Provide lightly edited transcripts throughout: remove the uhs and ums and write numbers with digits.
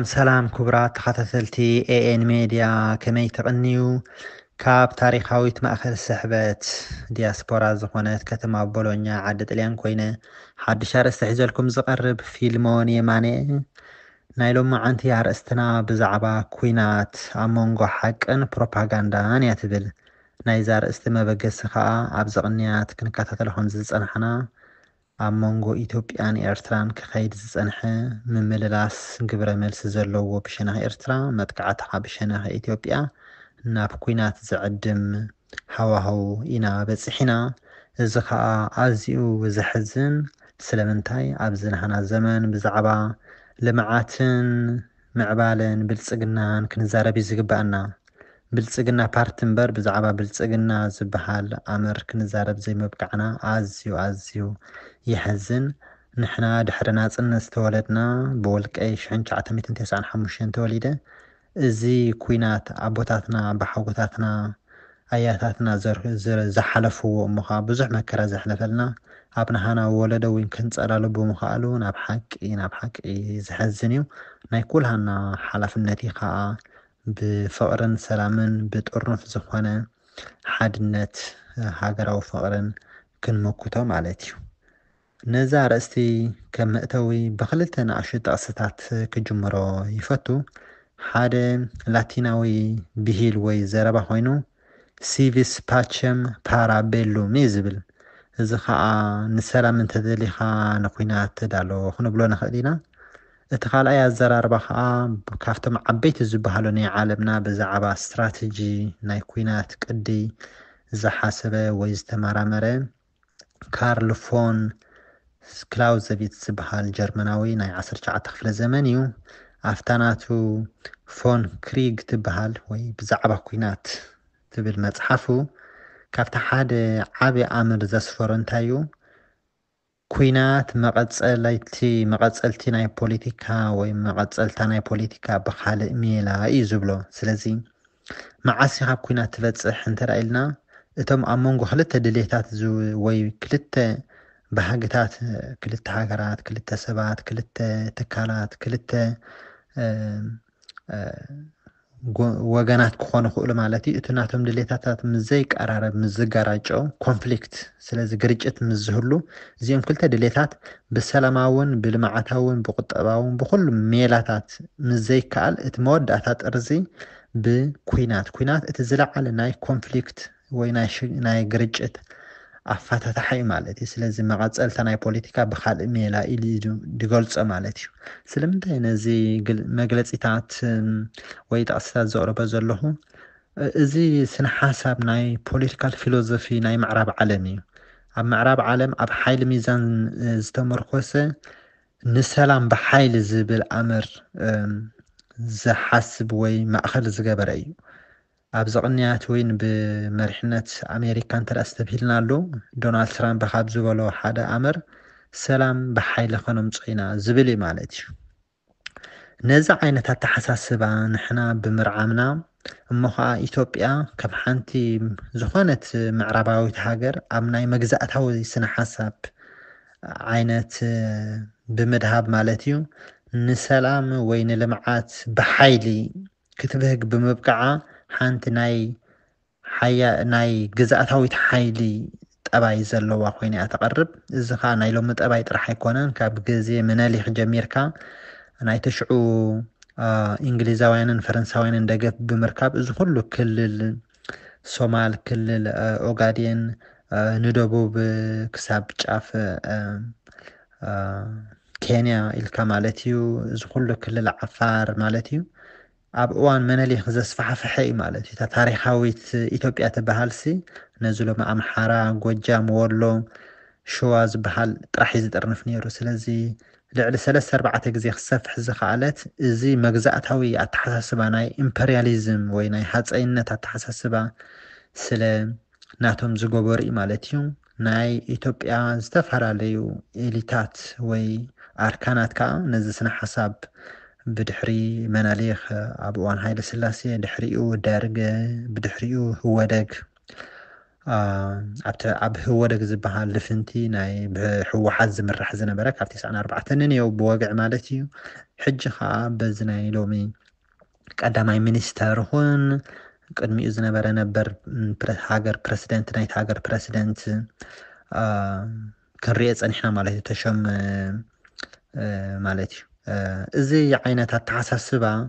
سلام كبرات تخاتلتي AN ميديا كمي تغنيو كاب تاريخاويت مأخر السحبات دياسبورا زخونات كتما بولونيا عدد اليان كوينة حد شار استحزالكم زقرب فيلمون يماني نايلو معانتي عرستنا بزعبا كوينات أمونغو حقن بروباغاندا يتبل نايزار استما بقسخا عبزغنيات كنكاتتلهم زيزانحنا ኣብ መንጎ ኢትዮጵያን ኤርትራን ክኸይድ ዝጸንሐ ምምልላስ ግብረ መልሲ ዘለዎ ብሸነኽ ኤርትራ መጥቃዕቲ ብሸነኽ ኢትዮጵያ ናብ ኩናት ዝዕድም ሃዋህው ኢና በፂሒና እዚ ከዓ ኣዝዩ ዘሕዝን ስለምንታይ ኣብ ዝናህና ዘመን ብዛዕባ ልምዓትን ምዕባለን ብልጽግናን ክንዛረብ ዝግባአና ብልጽግና ፓርቲ እምበር ብዛዕባ ብልጽግና ዝበሃል ኣመር ክንዛረብ ዘይምብቃዕና ኣዝዩ يحزن نحنا دحرنا صنس تولدنا بولقي 1995 توليده ازي كوينات ابوتاتنا بحوغتاتنا اياتاتنا زحلفو مخا بزح مكره زحلفلنا ابنهانا ولده وين كنصلالو بمخالو ناب حقي زحزنيو ناي كلهنا حلفنتي خا بفقرن سلامن بطرنف زخونه حدنت هاجراو فقرن كنمكوتو مالتيو نزار استي كمأتوي بخلتنا عشت قصتات كجمرو يفتو حدا لاتيناوي بهيل وي زربا خوينو سيفيس باتشم بارابيلو ميزبل إذا خاء نسلام من تدليخا نقوينات تدالو خنبلو نخدينا اتخال ايا الزراربا خاء كافتم عبيت الزبهالوني عالمنا بزعبا استراتيجي نايكوينات كدي زحاسبه ويزتمارامره كارل فون كلاوزفيت زبحال جرمناوي ناي 19 خفل زمنيو افتاناتو فون كريغ تبحال وي بزعبا كوينات تبل مصحفو كافتا حاد عابي امر زسفرنتايو كوينات مقصلتي ناي بوليتيكا وي مقصلتا ناي بوليتيكا بخالق ميلا يزبلو سلازي معاسي خاب كوينات تبصح انترايلنا اتم امونغو خلته دليتات زو وي كلته بحاجتات كلتا هاجرات كلتا سبات كلتا تكالات كلتا وغانات كخونو خؤل مالتي اتناتهم دليتاتات مزيك قرارب مزغاراچو كونفليكت سلازي غريچت مزهلو زيهم كلتا دليتات بسلاماون بالمعاتاون بقطباون بكل ميلاتات مزيك قال اتموداتات ارزي بكوينات اتزلعل ناي كونفليكت وي ناي غريچت أفاتها تحي مالتي سلازي مقاصلتا ناي بوليتيكا بخالق ميلا إلي ديغولص مالتي سلمنتاي نزي مغلصيتات وي تأسسات زقربه زلهو ازي سن حساب ناي بوليتيكال فيلوزوفي ناي معراب عالمي اب معراب عالم اب حيل ميزان زتمركوسه نسلام بحيل زبل امر زحسب وي مأخذ زغبري أبزقنيات وين بمرحنة أمريكان ترأستبهلنا له دونالد ترامب بخاب زبالو حدا أمر سلام بحيل خنم صينا زبلي مالتي نزع عينة التحساسبة نحنا بمرعامنا أمخا إثيوبيا كبحانتي زخانة معرباوي تهاجر أمناي مجزأتها سنة حساب عينة بمذهب مالتيو نسلام وين لمعات بحيلي كتبهك بمبقعة حانت ناي جزءاتاويت حيلي طباي زلوا خويني اتقرب اذا خا ناي لوم طباي طرح يكونن كاب غزي مناليخ جميركا ناي تشعو انجليزاوينن فرنساوينن دغف بمركاب از كله كلل صومال كلل اوغادين ندوب كسابጫፍ كينيا الكمالتيو از كله كلل عفار مالتيو اب اوان مناليخ زسفحفحي مالتي تاريخاويت ኢትዮጵያ تبهالسي نزلو مع امحارا ጎጃም ወሎ شوا زبحال طرح يزطرنف نيرو سلازي لعل 3-4 غزي خسفح زخالت ازي مغزاتاوي اتحساسبا ناي امبرياليزم وي ناي حصينت اتحساسبا سلا ناتوم زغبري مالتيو ناي ኢትዮጵያ ዝተፈራለዩ ኤሊታት ወይ አርካናት ካ ነዚ ስነ ሐሳብ بدحري مناليخ أبوان هاي السلاسية دحريو دارج بدحريو هودك أب هودك زبها لفنتي ناي بحو حز مرح زنبرة كابتي سنة 4 نيو بواقع مالتي حج خا بزناي لومي قداماي مينستر هون قدمي زنبرة نبر هاجر بريسيدنت نايت هاجر بريسيدنت كنريت نحنا مالتي تشم مالتي زي عينات تعسسبا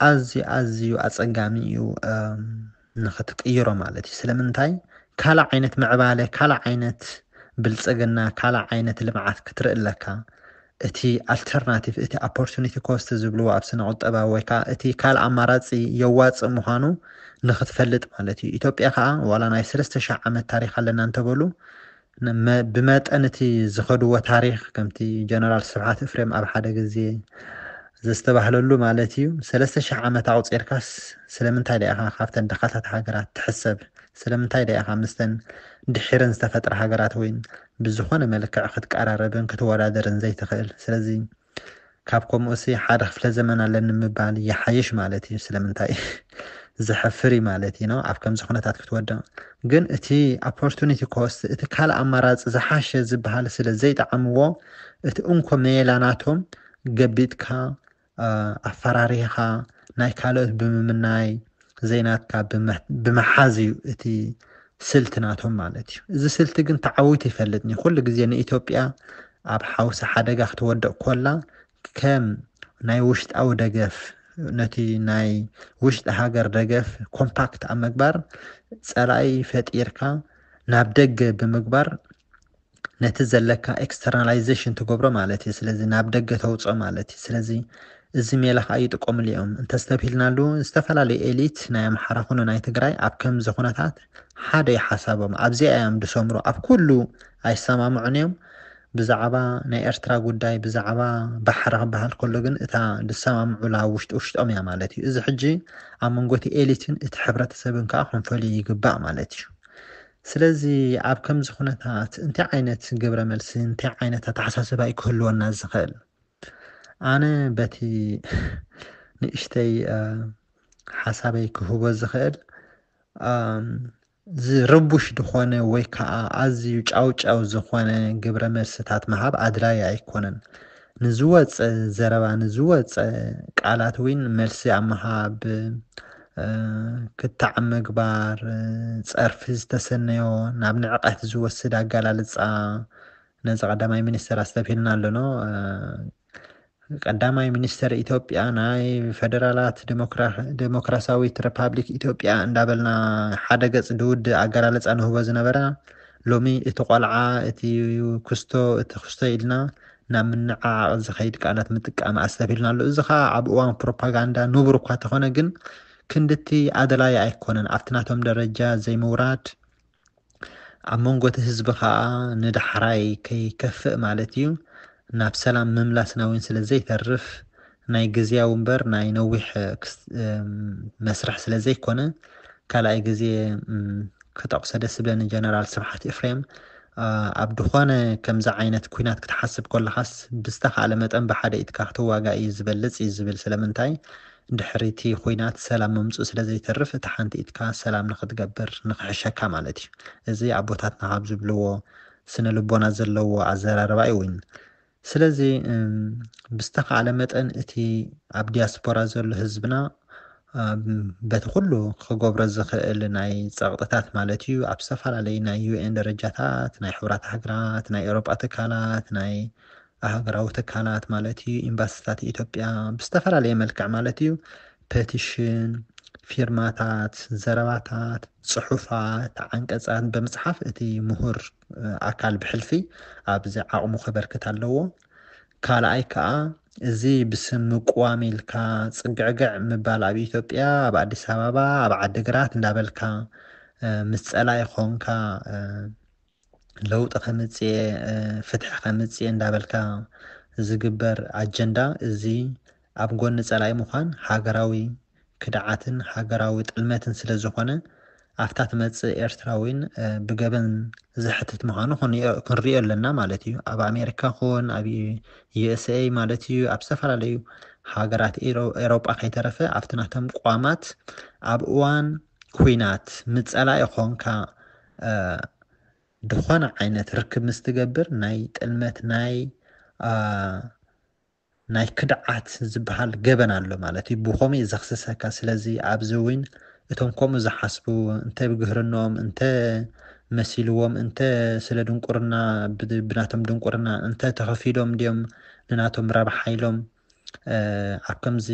أزيو أصقاميو نختقيرو مالتي سلمنتاي كالا عينت معبالة كالا عينت بلصقنا كالا عينت لمعات كترق لك اتي alternative اتي opportunity cost زبلو أبسنا عطبا ويكا اتي كالا عماراتي يواز مهانو نختفلت مالتي إثيوبيا خا ولا ناي 3,000 عام تاريخ لنا انتبولو بمتأنتي زخدوا تاريخ كمتي جنرال سبعات افريم اب حدا غزي زستبحللو مالتي 3,000 عام عوصيركاس سلمنتاي دايخا خافتن دخلت هاجرات تحسب سلمنتاي دايخا مستن دحيرن استفتر هاجرات وين بزخونه ملكع ክትቀራረብን ክትወዳደርን ዘይትኽእል ስለዚ ካብkom እሲ ሓደ ክፍለ ዘመን ኣለኒ ምባል ይሓይሽ ማለት እዩ ስለምንታይ ዝሕፍር ማለት እዩ ነው ኣብ ከምዚ ኩነታት ክትወድቕ ግን እቲ opportunity cost እቲ ካልእ ኣማራፂ ዝሓሸ ዝበሃል ስለ ዘይጠዓምዎ እቲ እንኮ ሜላናቶም ገቢጥካ ኣፈራሪኻ ናይ ካልኦት ብምምናይ ዘይናትካ ብምሓዝ እዩ እቲ ስልቲ ናቶም ማለት እዩ እዚ ስልቲ ግን ተዓዊት ይፈልጥኒ ኩሉ ግዜ ንኢትዮጵያ ኣብ ሓውሲ ሓደጋ ክትወድቕ ኮላ ከም ናይ ውሽጣዊ ደገፍ ነቲ ናይ ውሽጢ ሃገር ደገፍ ኮምፓክት ኣብ ምግባር ፀላኢ ፈጢርካ ናብ ደገ ብምግባር ነቲ ዘለካ ኤክስተርናላይዜሽን ትገብሮ ማለት እዩ ስለዚ ናብ ደገ ተውፅኦ ማለት እዩ ስለዚ እዚ ሜላኻ ይጥቀምሉ እዮም እንተስተብሂልናሉ ዝተፈላለዩ ኤሊት ናይ ኣምሓራ ኮነ ናይ ትግራይ ኣብ ከምዚ ኩነታት ሓደ ይሓሳቦም ኣብዚኣ እዮም ድሰምሩ ኣብ ኩሉ ኣይሰማምዑን እዮም ብዛዕባ ናይ ኤርትራ ጉዳይ ብዛዕባ ባሕሪ ክበሃል ከሎ ግን እታ ድሰማምዑላ ውሽጦም እያ ማለት እዩ እዚ ሕጂ ኣብ መንጎቲ ኤሊትን እቲ ሕብረተሰብን ከዓ ክንፈልዩ ይግባእ ማለት እዩ ስለዚ ኣብ ከምዚ ኩነታት እንታይ ዓይነት ግብረ መልሲ እንታይ ዓይነት ኣተሓሳስባ ክህልወና ዝኽእል ኣነ በቲ ንእሽተይ ሓሳበይ ክህቦ ዝኽእል ዝርቡሽ ድኾነ ወይ ከዓ ኣዝዩ ጫውጫው ዝኾነ ግብረ መልስታት ምሃብ ኣድላይ ኣይኮነን ንዝወፀ ዘረባ ንዝወፀ ቃላት እውን መልሲ ኣብ ምሃብ ክታዕ ምግባር ፀርፊ ዝተሰነዮ ናብ ንዕቐት ዝወስድ ኣገላልፃ ነዚ ቀዳማይ ሚኒስተር ኣስተብሂልና ኣለኖ ቀዳማይ ሚኒስተር ኢትዮጵያ ናይ ፌደራላት ዴሞክራሲያዊት ሪፐብሊክ ኢትዮጵያ እንዳበልና ሓደ ገጽ ድውድ ኣገላልፃ ንህቦ ዝነበረ ሎሚ እቲ ቆልዓ እቲ ክስቶ ኢልና ናብ ምንዓቕ ዝኸይድ ቃላት ምጥቃም ኣስተብሂልና ኣሎ እዚ ከዓ ኣብ እዋን ፕሮፓጋንዳ ንቡር እኳ ተኾነ ግን ክንድቲ ኣደላይ ኣይኮነን ኣብቲ ናቶም ደረጃ ዘይምውራድ ኣብ መንጎቲ ህዝቢ ከዓ ንዳሕራይ ከይከፍእ ማለት እዩ ናብ ሰላም ምምላስና እውን ስለ ዘይተርፍ ናይ ግዝያዊ እምበር ናይ ነዊሕ መስርሕ ስለ ዘይኮነ ካልኣይ ግዜ ክጠቕሰ ደስ ዝብለኒ ጀነራል ስብሓት ኤፍሬም ኣብ ድኾነ ከምዚ ዓይነት ኩናት ክትሓስብ ከለኻስ ብዝተኻእለ መጠን ብሓደ ኢትካ ክትዋጋእ እዩ ዝበልፅ እዩ ዝብል ስለምንታይ ድሕሪቲ ኩናት ሰላም መምፅኡ ስለ ዘይተርፍ እቲ ሓንቲ ኢትካ ሰላም ንክትገብር ንክሕሸካ ማለት እዩ እዚ ኣቦታትና ካብ ዝብልዎ ስነ ልቦና ዘለዎ ኣዘራርባ እዩ እውን ስለዚ ብዝተኻእለ መጠን እቲ ኣብ ዲያስፖራ ዘሎ ህዝብና በቲ ኩሉ ክገብሮ ዝኽእል ናይ ፀቕጥታት ማለት እዩ ኣብ ዝተፈላለዩ ናይ ዩኤን ደረጃታት ናይ ሕብራት ሃገራት ናይ ኤውሮጳ ትካላት ናይ ሃገራዊ ትካላት ማለት እዩ ኤምባሲታት ኢትዮጵያ ብዝተፈላለየ መልክዕ ማለት እዩ ፔቲሽን ፊርማታት ዘረባታት ፅሑፋት ዓንቀፃት ብምፅሓፍ እቲ ምሁር ኣካል ብሕልፊ ኣብዚ ዓቕሙ ክበርክት ኣለዎ ካልኣይ ከዓ እዚ ብስም ምቁዋም ኢልካ ፅግዕግዕ ምባል ኣብ ኢትዮጵያ ኣብ ኣዲስ ኣበባ ኣብ ዓዲግራት እንዳበልካ ምስ ፀላኢ ኮንካ ለውጢ ከምፅእ ፍትሒ ከምፅእ እንዳበልካ ዝግበር ኣጀንዳ እዚ ኣብ ጎኒ ፀላኢ ምዃን ሃገራዊ ክድዓትን ሃገራዊ ጥልመትን ስለ ዝኾነ ኣፍታት መጽእ ኤርትራዊን ብገበን ዝሕትት ምዃኑ ክንሪኦ ኣለና ማለት እዩ ኣብ ኣሜሪካ ኹን ኣብ USA ማለት እዩ ኣብ ዝተፈላለዩ ሃገራት ኤሮጳ ከይተረፈ ኣብቲ ናቶም ቋማት ኣብ እዋን ኩናት ምጸላኢ ኾንካ ድኾነ ዓይነት ርክብ ምስ ትገብር ናይ ጥልመት ናይ ክድዓት ዝበሃል ገበን ኣሎ ማለት እዩ ብኸመይ ዘኽስሰካ ስለዚ ኣብዚ እውን እቶም ከምኡ ዝሓስቡ እንተ ብግህርኖም እንተ መሲልዎም እንተ ስለ ድንቁርና ብናቶም ድንቁርና እንተ ተኸፊሎም ድዮም ንናቶም ረብሓ ኢሎም ኣብ ከምዚ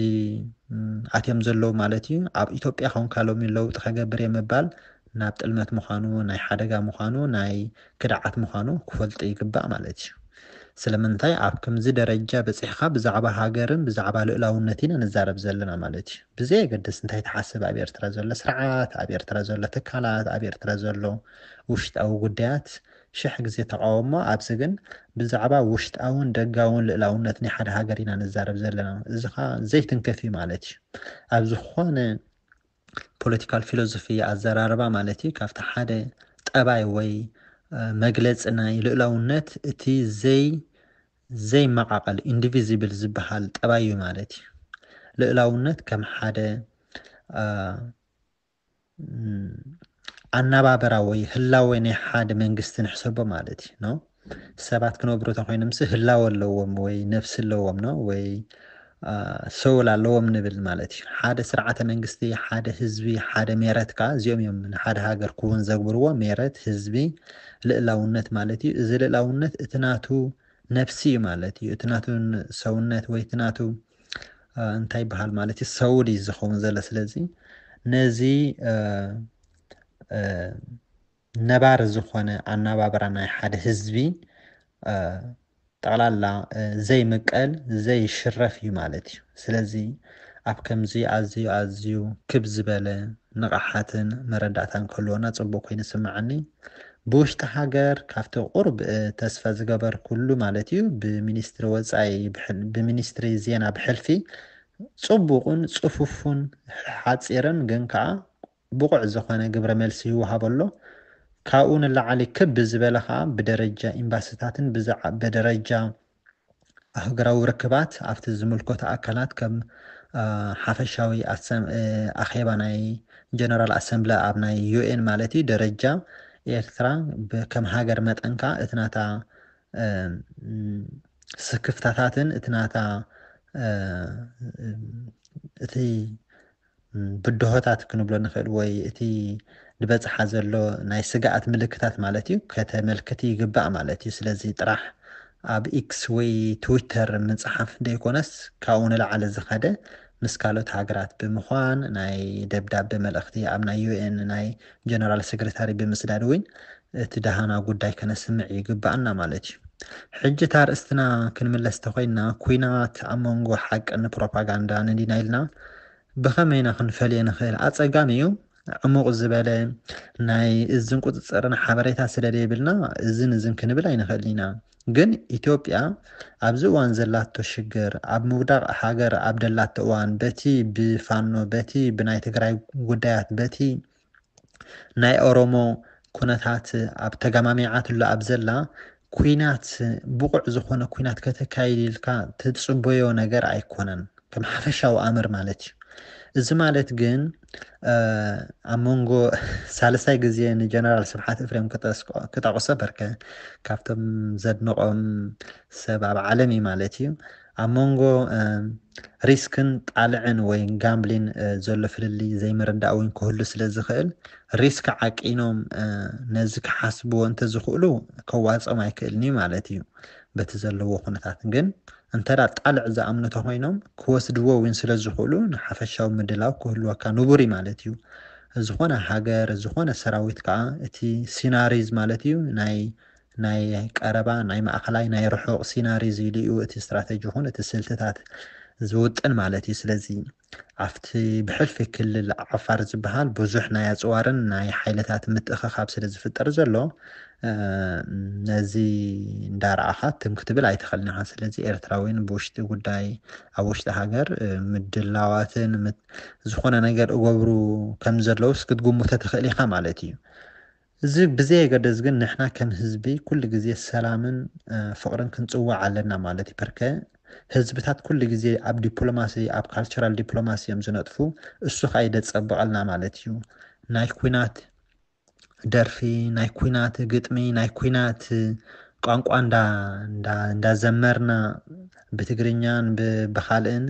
ኣትዮም ዘለዉ ማለት እዩ ኣብ ኢትዮጵያ ኸውንካ ሎሚ ለውጢ ከገብር እየ ምባል ናብ ጥልመት ምዃኑ ናይ ሓደጋ ምዃኑ ናይ ክድዓት ምዃኑ ክፈልጡ ይግባእ ማለት እዩ ስለምንታይ ኣብ ከምዚ ደረጃ በፂሕኻ ብዛዕባ ሃገርን ብዛዕባ ልእላውነት ኢና ንዛረብ ዘለና ማለት እዩ ብዘይ የገድስ እንታይ ተሓስብ ኣብ ኤርትራ ዘሎ ስርዓት ኣብ ኤርትራ ዘሎ ትካላት ኣብ ኤርትራ ዘሎ ውሽጣዊ ጉዳያት ሽሕ ግዜ ተቃወሞ ኣብዚ ግን ብዛዕባ ውሽጣውን ደጋውን ልእላውነት ናይ ሓደ ሃገር ኢና ንዛረብ ዘለና እዚ ኸ ዘይትንከፍ እዩ ማለት እዩ ኣብ ዝኾነ ፖለቲካል ፊሎዞፊ ኣዘራርባ ማለት እዩ ካብቲ ሓደ ጠባይ ወይ መግለፂ ናይ ልእላውነት እቲ ዘይ መቃቀል ኢንዲቪዚብል ዝበሃል ጠባይ እዩ ማለት እዩ ልእላውነት ከም ሓደ ኣናባበራ ወይ ህላወ ናይ ሓደ መንግስቲ ንሕሰቦ ማለት እዩ ኖ ሰባት ክነብሩ ተኮይኖም ህላወ ኣለዎም ወይ ነፍሲ ኣለዎም ኖ ወይ ሰውል ኣለዎም ንብል ማለት እዩ ሓደ ስርዓተ መንግስቲ ሓደ ህዝቢ ሓደ ሜረትካ እዚኦም እዮም ንሓደ ሃገር ክውን ዘግብርዎ ሜረት ህዝቢ ልእላውነት ማለት እዩ እዚ ልእላውነት እቲ ናቱ ነፍሲ ማለት እዩ እቲ ናቱ ሰውነት ወይ እቲ ናቱ እንታይ በሃል ማለት እዩ ሰውል እዩ ዝኸውን ዘሎ ስለዚ ነዚ ነባር ዝኾነ ኣናባብራ ናይ ሓደ ህዝቢ ጠቕላላ ዘይምቀል ዘይሽረፍ እዩ ማለት እዩ ስለዚ ኣብ ከምዚ ኣዝዩ ክብ ዝበለ ንቕሓትን መረዳእታን ከልዎና ጽቡቕ ኮይኑ ስምዓኒ ብውሽጢ ሃገር ካብቲ ቁርብ ተስፋ ዝገበር ኩሉ ማለት እዩ ብሚኒስትሪ ወፃኢ ብሚኒስትሪ ዜና ብሕልፊ ጽቡቕን ጽፉፉን ሓፂርን ግን ከዓ ብቑዕ ዝኾነ ግብረ መልሲ ይወሃበሎ ካብኡ ንላዕሊ ክብ ዝበለ ከዓ ብደረጃ ኤምባሲታትን ብደረጃ ኣህጉራዊ ርክባት ኣብቲ ዝምልከቱ ኣካላት ከም ሓፈሻዊ ኣኼባ ናይ ጀነራል ኣሰምብሊ ኣብ ናይ ዩኤን ማለት እዩ ደረጃ ኤርትራ ከም ሃገር መጠንካ እቲ ናታ ስክፍታታትን እቲ ናታ እቲ ብድሆታት ክንብሎ ንኽእል ወይ እቲ ንበፅሓ ዘሎ ናይ ስጋኣት ምልክታት ማለት እዩ ከተመልክት ይግባእ ማለት እዩ ስለዚ ጥራሕ ኣብ ኤክስ ወይ ትዊተር ምፅሓፍ ደይኮነስ ካብኡ ንላዕለ ዝኸደ ምስ ካልኦት ሃገራት ብምዃን ናይ ደብዳቤ መልእኽቲ ኣብ ናይ ዩኤን ናይ ጀነራል ሰክሬታሪ ብምስዳድ እውን እቲ ደሃና ጉዳይ ከነስምዕ ይግባአና ማለት እዩ ሕጂ ታርእስትና ክንምለስ ተኮይና ኩናት ኣብ መንጎ ሓቅን ፕሮፓጋንዳ ንዲና ኢልና ብኸመይና ክንፈልየ ንኽእል ኣፀጋሚ እዩ ዕሙቕ ዝበለ ናይ እዝን ቁፅፅርን ሓበሬታ ስለዘይብልና እዝን ክንብል ኣይንኽእል ኢና ግን ኢትዮጵያ ኣብዚ እዋን ዘላቶ ሽግር ኣብ ምውዳቕ ሃገር ኣብ ደላቶ እዋን በቲ ብፋኖ በቲ ብናይ ትግራይ ጉዳያት በቲ ናይ ኦሮሞ ኩነታት ኣብ ተጋማሚዓትሉ ኣብ ዘላ ኩናት ብቑዕ ዝኾነ ኩናት ከተካይድ ኢልካ ትፅበዮ ነገር ኣይኮነን ከም ሓፈሻዊ ኣምር ማለት እዩ እዚ ማለት ግን ኣብ መንጎ ሳልሳይ ግዜ ንጀነራል ስብሓት እፍሬም ክጠቕሶ በርከ ካብቶም ዘድንቆም ሰብ ኣብ ዓለም እዩ ማለት እዩ ኣብ መንጎ ሪስክን ጣልዕን ወይ ጋምብሊን ዘሎ ፍልሊ ዘይምርዳእ እውን ክህሉ ስለ ዝኽእል ሪስክ ዓቂኖም ነዚ ክሓስብዎ እንተዝኽእሉ ከዋፆም ኣይክእልኒ ማለት እዩ በቲ ዘለዎ ኩነታት ግን እንተዳ ጣልዕ ዝኣምኑ ተኮይኖም ክወስድዎ እውን ስለ ዝኽእሉ ንሓፈሻዊ ምድላው ክህልወካ ንቡር ማለት እዩ ዝኾነ ሃገር ዝኾነ ሰራዊት ከዓ እቲ ሲናሪዝ ማለት እዩ ናይ ቀረባ ናይ ማእኸላይ ናይ ርሑቕ ሲናሪዝ ኢሉ እዩ እቲ ስትራቴጂ ይኹን እቲ ስልትታት ዝውጥን ማለት እዩ ስለዚ ኣብቲ ብሕልፊ ክልል ዓፋር ዝበሃል ብዙሕ ናይ ኣፅዋርን ናይ ሓይልታት ምትእኽኻብ ስለ ዝፍጠር ዘሎ ነዚ እንዳረኣኻ ትም ክትብል ኣይትኽእልን ኢኻ ስለዚ ኤርትራዊን ብውሽጢ ጉዳይ ኣብ ውሽጢ ሃገር ምድላዋትን ዝኾነ ነገር እገብሩ ከም ዘለውስ ክትግምቶ ትኽእል ኢኻ ማለት እዩ እዚ ብዘየገደስ ግን ንሕና ከም ህዝቢ ኩሉ ግዜ ሰላምን ፍቅርን ክንፅዋዕ ኣለና ማለት እዩ በርከ ህዝብታት ኩሉ ግዜ ኣብ ዲፕሎማሲ ኣብ ካልቸራል ዲፕሎማሲ እዮም ዝነጥፉ እሱ ከዓ ይደፀበቐልና ማለት እዩ ናይ ኩናት ደርፊ ናይ ኩናት ግጥሚ ናይ ኩናት ቋንቋ እንዳዘመርና ብትግርኛን ብካልእን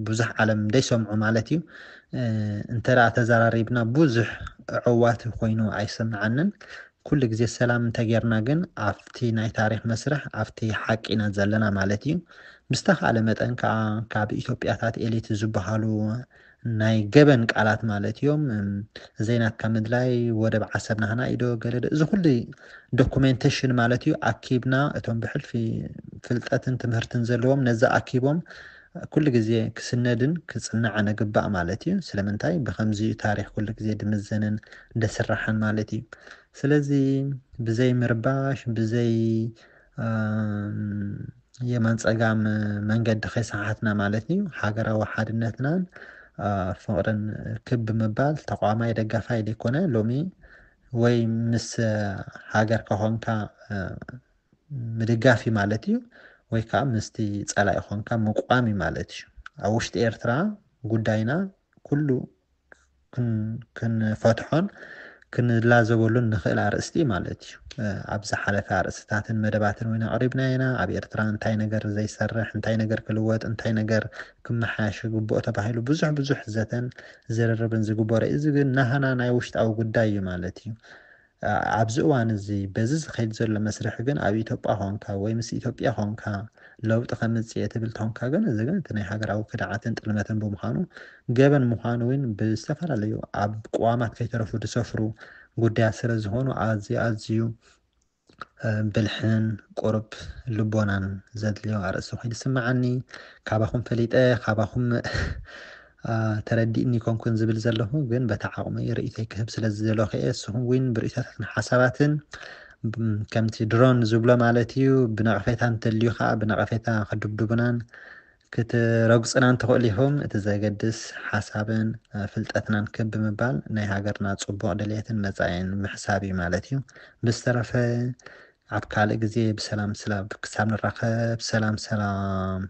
ብዙሕ ዓለም እንዳይሰምዑ ማለት እዩ እንተዳ ተዘራሪብና ብዙሕ ዕዋት ኮይኑ ኣይሰምዓንን ኩሉ ግዜ ሰላም እንተጌርና ግን ኣብቲ ናይ ታሪክ መስርሕ ኣብቲ ሓቂና ዘለና ማለት እዩ ብዝተኻለ መጠን ከዓ ካብ ኢትዮጵያታት ኤሊት ዝበሃሉ ናይ ገበን ቃላት ማለት እዮም ዘይናትካ ምድላይ ወደብ ዓሰብና ህና ኢዶ ገለደ እዚ ኩሉ ዶኩሜንቴሽን ማለት እዩ ኣኪብና እቶም ብሕልፊ ፍልጠትን ትምህርትን ዘለዎም ነዛ ኣኪቦም ኩሉ ግዜ ክስነድን ክፅንዓን ግባእ ማለት እዩ ስለምንታይ ብከምዚ ታሪክ ኩሉ ግዜ ድምዘንን እንደስራሕን ማለት እዩ ስለዚ ብዘይ ምርባሽ ብዘይ የማን ፀጋም መንገዲ ከይሰሓሕትና ማለት እዩ ሃገራዊ ሓድነትናን ፍቅርን ክብ ምባል ተቋማይ ደጋፋይ ዘይኮነ ሎሚ ወይ ምስ ሃገርካ ኮንካ ምድጋፊ ማለት እዩ ወይ ከዓ ምስቲ ፀላኢ ኮንካ ምቋሚ ማለት እዩ ኣብ ውሽጢ ኤርትራ ጉዳይና ኩሉ ክንፈትሖን ክንላዘበሉን ንኽእል ኣርእስቲ ማለት እዩ ኣብ ዝሓለፈ ኣርእስታትን መደባትን ወይና ቀሪብና ኢና ኣብ ኤርትራ እንታይ ነገር ዘይሰርሕ እንታይ ነገር ክልወጥ እንታይ ነገር ክመሓየሽ ግብኦ ተባሂሉ ብዙሕ ብዙሕ ዘተን ዝርርብን ዝግበረ እዚ ግን ናህና ናይ ውሽጣዊ ጉዳይ እዩ ማለት እዩ ኣብዚ እዋን እዚ በዚ ዝኸይድ ዘሎ መስርሕ ግን ኣብ ኢትዮጵያ ኮንካ ወይ ምስ ኢትዮጵያ ኮንካ ለውጢ ከምፅእ ትብል ተኾንካ ግን እዚ ግን እቲ ናይ ሃገራዊ ክድዓትን ጥልመትን ብምዃኑ ገበን ምዃኑ እውን ብዝተፈላለዩ ኣብ ቅዋማት ከይተረፉ ዝሰፍሩ ጉዳያት ስለ ዝኾኑ ኣዝዩ ብልሕን ቁርብ ልቦናን ዘድልዮ ኣርእስቲ ኮይኑ ይስማዓኒ ካባኹም ፈሊጠ ካባኹም ተረዲእኒ ኮንኩን ዝብል ዘለኹ ግን በታ ዓቕመይ ርእይተይ ክህብ ስለ ዝደለኹ እየ ንስኹም እውን ብርእይታትን ሓሳባትን ከምቲ ድሮን ዝብሎ ማለት እዩ ብነቐፌታ እንተልዩ ከዓ ብነቐፌታ ክድብድቡናን ክትረግፅናን ትኽእል ኢኹም እቲ ዘገድስ ሓሳብን ፍልጠትናን ክብ ብምባል ናይ ሃገርና ፅቡቅ ድሌትን መፃኤን ምሕሳብ እዩ ማለት እዩ ብዝተረፈ ኣብ ካልእ ግዜ ብሰላም ክሳብ ንራኸብ ሰላም